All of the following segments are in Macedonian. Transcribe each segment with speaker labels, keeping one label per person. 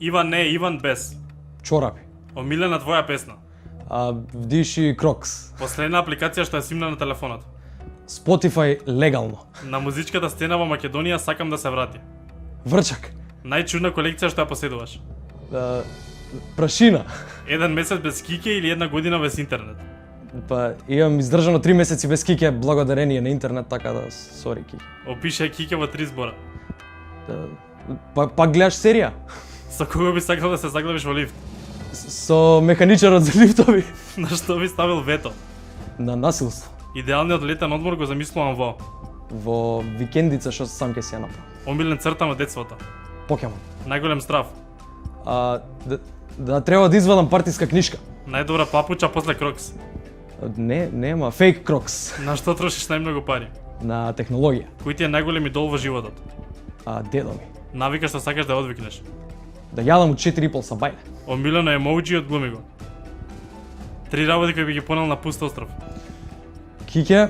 Speaker 1: Иван не, Иван без.
Speaker 2: Чорапи.
Speaker 1: Омилена твоја песна.
Speaker 2: Вдиши Крокс.
Speaker 1: Последна апликација што ја симна на телефонот.
Speaker 2: Spotify легално.
Speaker 1: На музичката сцена во Македонија сакам да се врати.
Speaker 2: Врчак.
Speaker 1: Најчудна колекција што ја поседуваш.
Speaker 2: Прашина.
Speaker 1: Еден месец без киќе или една година без интернет?
Speaker 2: Па имам издржано 3 месеци без киќе благодарение на интернет, така да сори киќе.
Speaker 1: Опиши киќе во 3 збора.
Speaker 2: Па гледаш серија?
Speaker 1: Со кого би сакал да се заглавиш во лифт?
Speaker 2: Со механичарот за лифтови.
Speaker 1: На што би ставил вето?
Speaker 2: На насилство.
Speaker 1: Идеалниот летен одмор го замислувам
Speaker 2: во викендица што сам ќе си ја направам.
Speaker 1: Омилен црта на детството.
Speaker 2: Покемон.
Speaker 1: Најголем страв.
Speaker 2: Да треба да извадам партиска книшка.
Speaker 1: Најдобра папуча после Крокс.
Speaker 2: Нема, фейк Крокс.
Speaker 1: На што трошиш најмногу пари?
Speaker 2: На технологија.
Speaker 1: Кој ти е најголем идол во животот?
Speaker 2: Дедо ми.
Speaker 1: Навика што сакаш да одвикнеш.
Speaker 2: Да јадам од 4,5 са бајле.
Speaker 1: Омилено емоуџи од глуми го. 3 работи кои би ги понел на пуст остров.
Speaker 2: Киќе,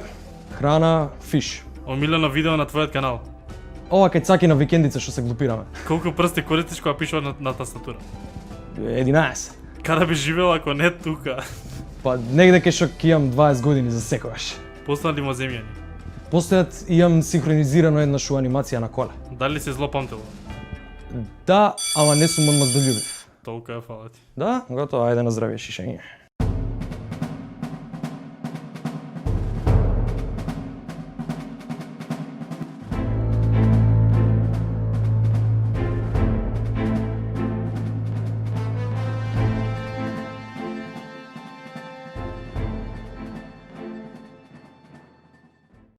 Speaker 2: храна, фиш.
Speaker 1: Омилено видео на твојот канал.
Speaker 2: Ова кај цаки на викендица што се глупираме.
Speaker 1: Колку прсти користиш кога пишуваш на тастатура?
Speaker 2: 11.
Speaker 1: Каде би живел ако не тука?
Speaker 2: Па негде кај што ќе имам 20 години за секогаш.
Speaker 1: Постанали му земјани.
Speaker 2: Постојат имам синхронизирано еднаш у анимација на коле.
Speaker 1: Дали си зло памтило?
Speaker 2: Да, ама не сум одмаздолюбив.
Speaker 1: Толку е, фала ти.
Speaker 2: Да, готово, ајде на здравје шишење.